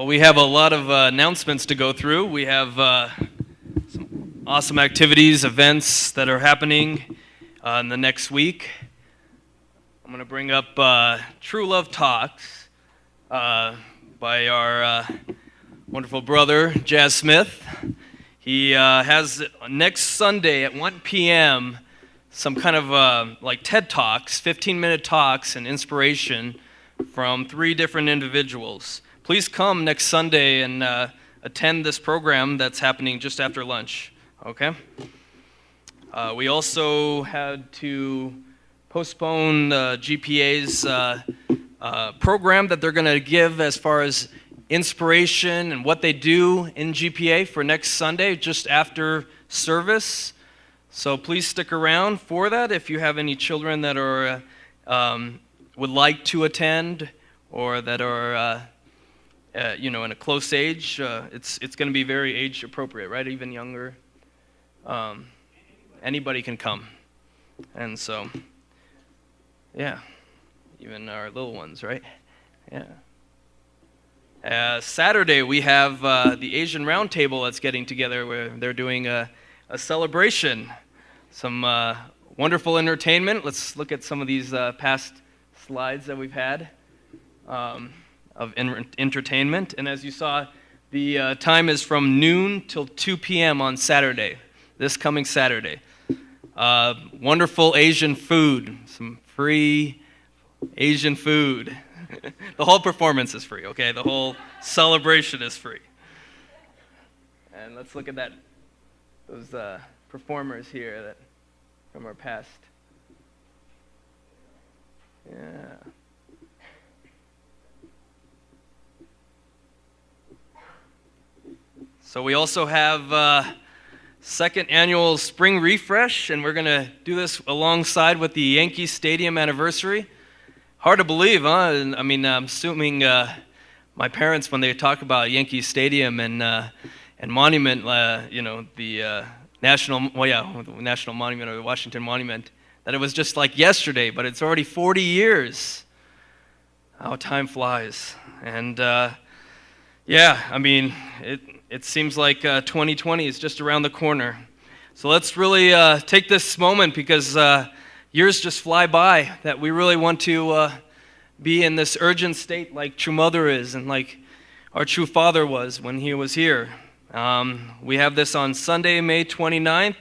Well, we have a lot of announcements to go through. We have some awesome activities, events that are happening in the next week. I'm going to bring up True Love Talks by our wonderful brother, Jazz Smith. He has next Sunday at 1 p.m. some kind of like TED Talks, 15-minute talks and inspiration from 3 different individuals. Please come next Sunday and attend this program that's happening just after lunch, okay? We also had to postpone the GPA's program that they're going to give as far as inspiration and what they do in GPA for next Sunday, just after service. So please stick around for that if you have any children that are would like to attend or that are in a close age. It's going to be very age appropriate, right? Even younger. Anybody can come. And so, yeah, even our little ones, right? Yeah. Saturday, we have the Asian Roundtable that's getting together where they're doing a celebration. Some wonderful entertainment. Let's look at some of these past slides that we've had of entertainment. And as you saw, the time is from noon till 2 p.m. on Saturday, this coming Saturday. Wonderful Asian food, some free Asian food. The whole performance is free, okay? The whole celebration is free. And let's look at those performers here that from our past. Yeah. So we also have second annual Spring Refresh, and we're going to do this alongside with the Yankee Stadium anniversary. Hard to believe, huh? I mean, I'm assuming my parents, when they talk about Yankee Stadium and Monument, the National Monument or the Washington Monument, that it was just like yesterday, but it's already 40 years. How time flies. And I mean, it seems like 2020 is just around the corner. So let's really take this moment because years just fly by, that we really want to be in this urgent state like True Mother is and like our True Father was when he was here. We have this on Sunday, May 29th.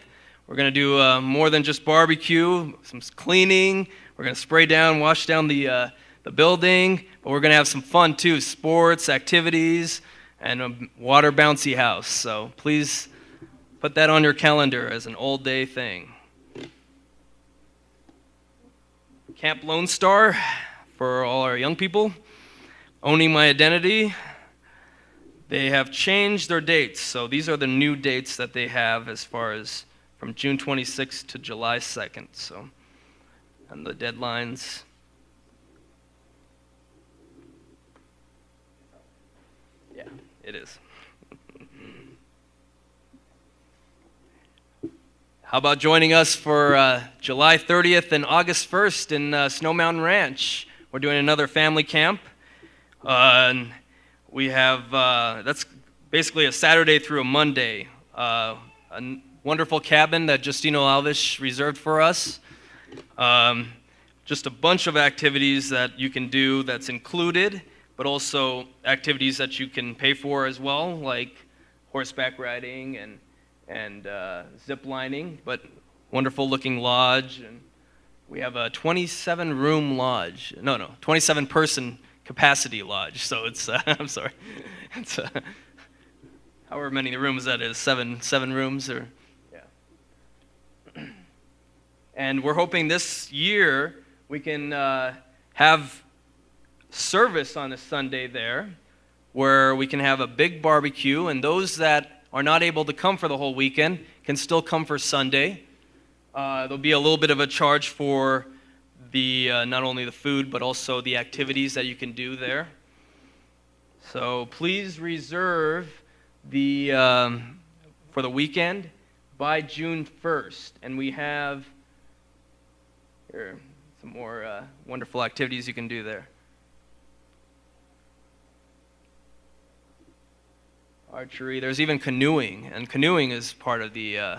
We're going to do more than just barbecue, some cleaning. We're going to spray down, wash down the building, but we're going to have some fun too, sports, activities, and a water bouncy house. So please put that on your calendar as an all-day thing. Camp Lone Star for all our young people. Owning My Identity. They have changed their dates. So these are the new dates that they have as far as from June 26th to July 2nd. So, and the deadlines. Yeah, it is. How about joining us for July 30th and August 1st in Snow Mountain Ranch? We're doing another family camp. And we have, that's basically a Saturday through a Monday. A wonderful cabin that Justino Alves reserved for us. Just a bunch of activities that you can do that's included, but also activities that you can pay for as well, like horseback riding and zip lining, but wonderful looking lodge. And we have a 27-room lodge. 27-person capacity lodge. So it's, I'm sorry. It's however many rooms that is, seven rooms or, yeah. And we're hoping this year we can have service on a Sunday there where we can have a big barbecue, and those that are not able to come for the whole weekend can still come for Sunday. There'll be a little bit of a charge for the not only the food but also the activities that you can do there. So please reserve the for the weekend by June 1st, and we have here some more wonderful activities you can do there. archery. There's even canoeing, and canoeing is part of the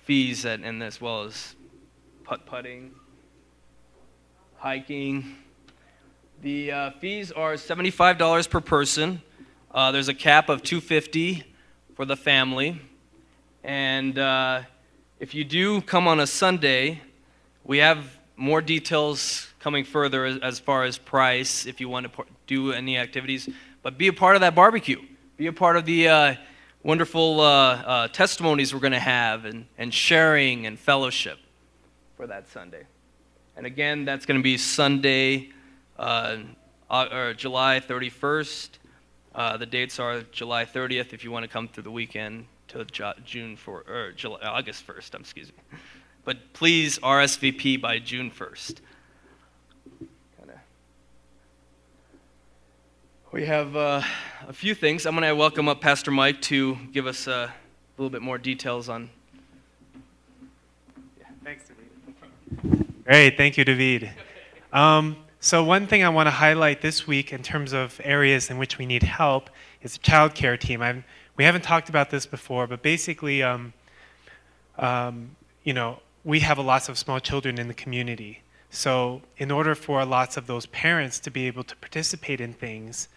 fees, and as well as putt-putting, hiking. The fees are $75 per person. There's a cap of $250 for the family. And if you do come on a Sunday, we have more details coming further as far as price if you want to do any activities. But be a part of that barbecue. Be a part of the wonderful testimonies we're going to have, and sharing and fellowship for that Sunday. And again, that's going to be Sunday, or July 31st. The dates are July 30th if you want to come through the weekend to August 1st. Excuse me. But please RSVP by June 1st. We have a few things. I'm going to welcome up Pastor Mike to give us a little bit more details on. Yeah, thanks, David. Great, thank you, David. So one thing I want to highlight this week in terms of areas in which we need help is the child care team. We haven't talked about this before, but basically, we have lots of small children in the community. So in order for lots of those parents to be able to participate in things,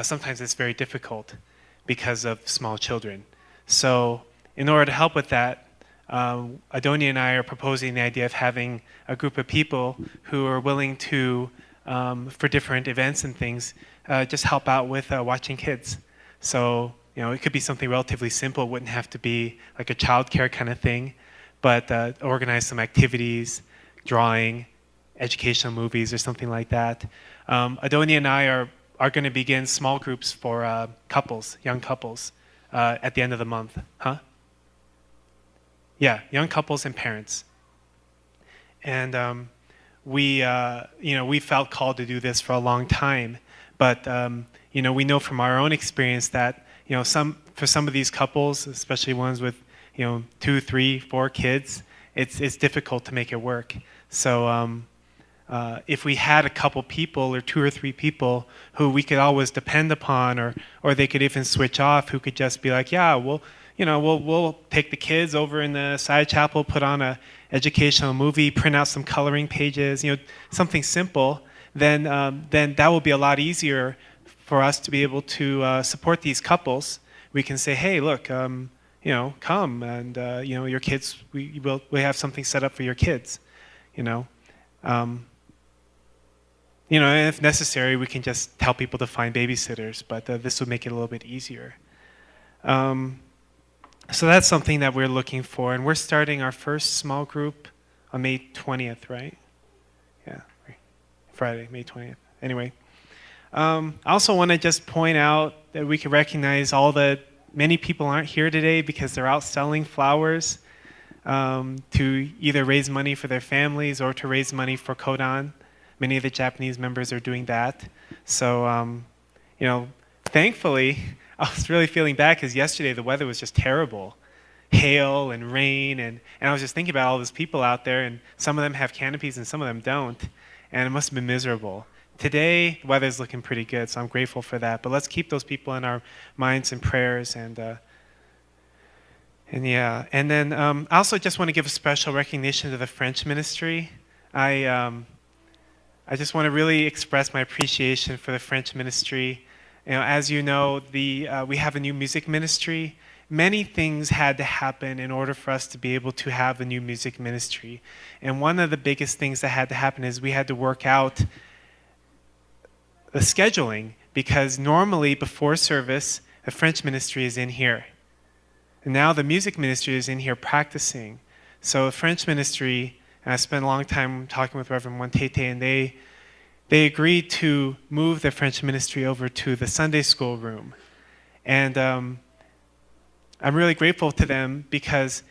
sometimes it's very difficult because of small children. So in order to help with that, Adonia and I are proposing the idea of having a group of people who are willing to, for different events and things, just help out with watching kids. So, it could be something relatively simple. It wouldn't have to be like a childcare kind of thing, but organize some activities, drawing, educational movies, or something like that. Adonia and I are going to begin small groups for couples, young couples, at the end of the month. Huh? Yeah, young couples and parents. And we felt called to do this for a long time, but we know from our own experience that for some of these couples, especially ones with 2, 3, 4 kids, it's difficult to make it work. So if we had a couple people or 2 or 3 people who we could always depend upon, or they could even switch off, who could just be like, yeah, we'll take the kids over in the side chapel, put on a educational movie, print out some coloring pages, something simple, then that will be a lot easier for us to be able to support these couples. We can say, hey, look, come, and your kids, we have something set up for your kids, and if necessary, we can just tell people to find babysitters, but this would make it a little bit easier. So that's something that we're looking for, and we're starting our first small group on May 20th, right? Yeah, Friday, May 20th. Anyway, I also want to just point out that we can recognize many people aren't here today because they're out selling flowers to either raise money for their families or to raise money for Kodan. Many of the Japanese members are doing that. So, thankfully, I was really feeling bad because yesterday the weather was just terrible. Hail and rain, and I was just thinking about all those people out there, and some of them have canopies and some of them don't, and it must have been miserable. Today, the weather's looking pretty good, so I'm grateful for that. But let's keep those people in our minds and prayers, and then I also just want to give a special recognition to the French ministry. I just want to really express my appreciation for the French ministry. As you know, we have a new music ministry. Many things had to happen in order for us to be able to have a new music ministry. And one of the biggest things that had to happen is we had to work out the scheduling, because normally before service, the French ministry is in here. And now the music ministry is in here practicing. So the French ministry, and I spent a long time talking with Reverend Montete, and they agreed to move the French ministry over to the Sunday school room. And I'm really grateful to them because,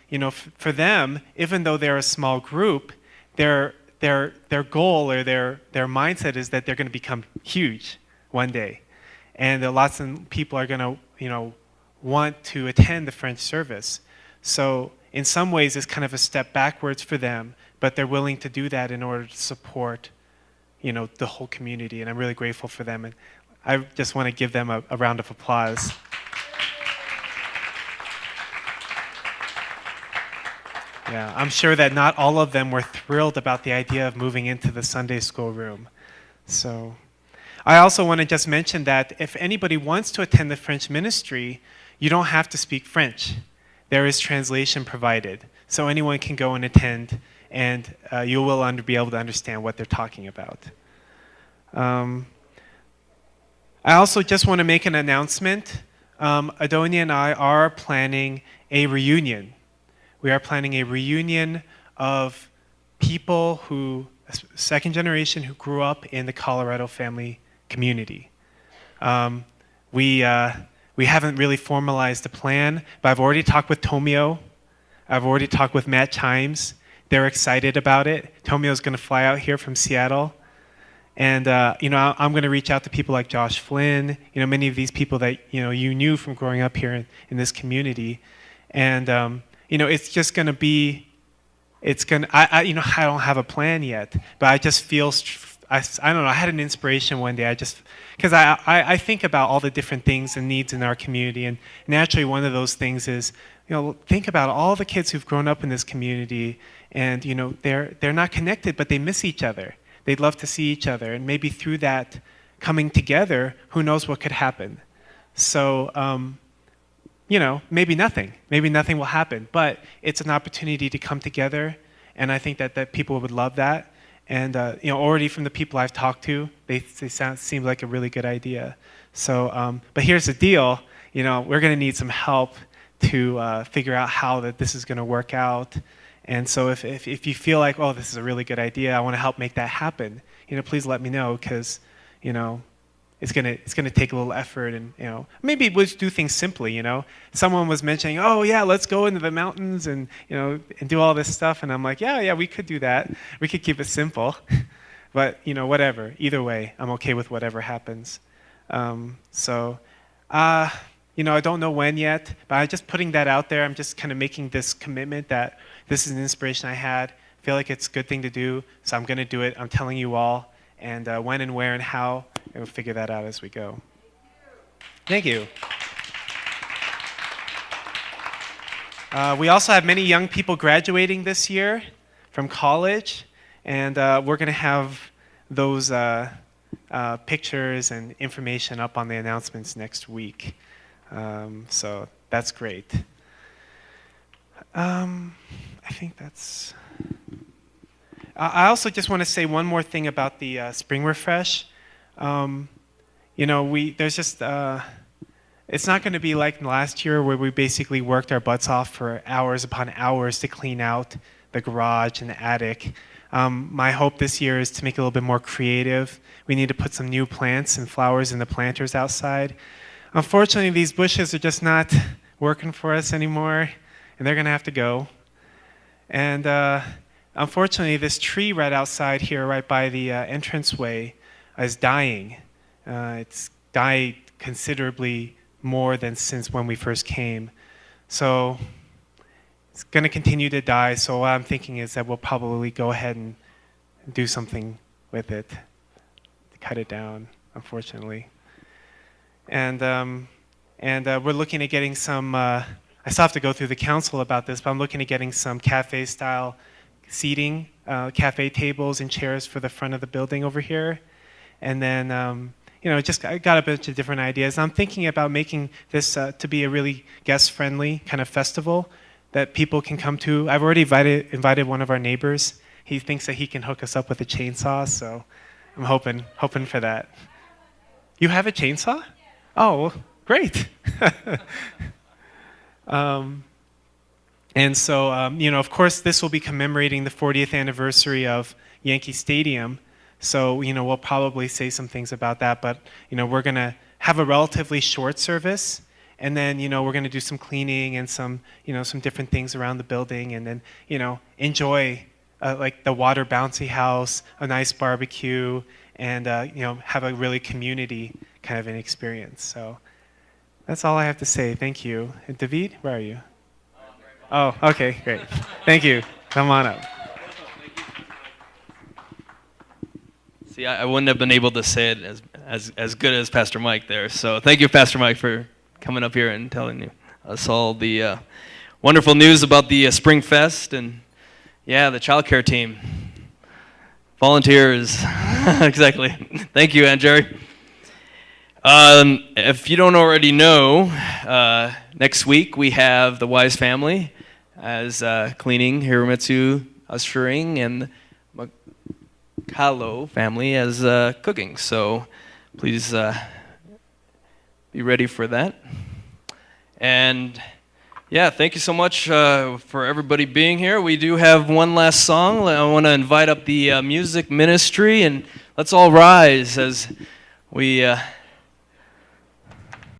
for them, even though they're a small group, their goal or their mindset is that they're going to become huge one day. And lots of people are going to, want to attend the French service. So in some ways, it's kind of a step backwards for them, but they're willing to do that in order to support the whole community, and I'm really grateful for them, and I just want to give them a round of applause. Yeah, I'm sure that not all of them were thrilled about the idea of moving into the Sunday school room. So, I also want to just mention that if anybody wants to attend the French ministry, you don't have to speak French. There is translation provided. So anyone can go and attend, and you will be able to understand what they're talking about. I also just want to make an announcement. Adonia and I are planning a reunion. We are planning a reunion of people who, second generation, who grew up in the Colorado family community. We haven't really formalized a plan, but I've already talked with Tomio. I've already talked with Matt Chimes. They're excited about it. Tomio's going to fly out here from Seattle. And, I'm going to reach out to people like Josh Flynn, many of these people that, you knew from growing up here in this community. And, it's just going to be, I don't have a plan yet, but I just feel, I don't know, I had an inspiration one day. Because I think about all the different things and needs in our community. And naturally, one of those things is, think about all the kids who've grown up in this community and, they're not connected, but they miss each other. They'd love to see each other. And maybe through that coming together, who knows what could happen. So, maybe nothing. Maybe nothing will happen. But it's an opportunity to come together. And I think that people would love that. And, already from the people I've talked to, they seem like a really good idea. So, but here's the deal. We're going to need some help to figure out how this is going to work out. And so if you feel like, oh, this is a really good idea, I want to help make that happen, please let me know, because, it's gonna take a little effort, and maybe we'll just do things simply. Someone was mentioning, oh yeah, let's go into the mountains and and do all this stuff, and I'm like, yeah, we could do that. We could keep it simple, but whatever. Either way, I'm okay with whatever happens. I don't know when yet, but I'm just putting that out there. I'm just kind of making this commitment that this is an inspiration I had. I feel like it's a good thing to do, so I'm going to do it. I'm telling you all, and when and where and how, we'll figure that out as we go. Thank you. We also have many young people graduating this year from college, and we're going to have those pictures and information up on the announcements next week. So that's great. I think that's... I also just want to say one more thing about the Spring Refresh. There's just... it's not going to be like last year where we basically worked our butts off for hours upon hours to clean out the garage and the attic. My hope this year is to make it a little bit more creative. We need to put some new plants and flowers in the planters outside. Unfortunately, these bushes are just not working for us anymore, and they're going to have to go. And unfortunately, this tree right outside here, right by the entranceway, is dying. It's died considerably more than since when we first came. So it's going to continue to die, so what I'm thinking is that we'll probably go ahead and do something with it to cut it down, unfortunately. And we're looking at getting some, I still have to go through the council about this, but I'm looking at getting some cafe-style seating, cafe tables and chairs for the front of the building over here. And then, I got a bunch of different ideas. I'm thinking about making this to be a really guest-friendly kind of festival that people can come to. I've already invited one of our neighbors. He thinks that he can hook us up with a chainsaw, so I'm hoping for that. You have a chainsaw? Oh, great. And so, of course, this will be commemorating the 40th anniversary of Yankee Stadium. So, we'll probably say some things about that. But, we're going to have a relatively short service. And then, we're going to do some cleaning and some different things around the building. And then, enjoy like the water bouncy house, a nice barbecue, and, have a really community kind of an experience. So that's all I have to say. Thank you. And David, where are you? Oh, okay, great. Thank you. Come on up. See, I wouldn't have been able to say it as good as Pastor Mike there. So thank you, Pastor Mike, for coming up here and telling us all the wonderful news about the Spring Fest and Yeah, the childcare team. Volunteers. Exactly. Thank you, Aunt Jerry. If you don't already know, next week we have the Wise family as cleaning, Hiromitsu ushering, and Makalo family as cooking. So please be ready for that. And yeah, thank you so much for everybody being here. We do have one last song. I want to invite up the music ministry, and let's all rise as we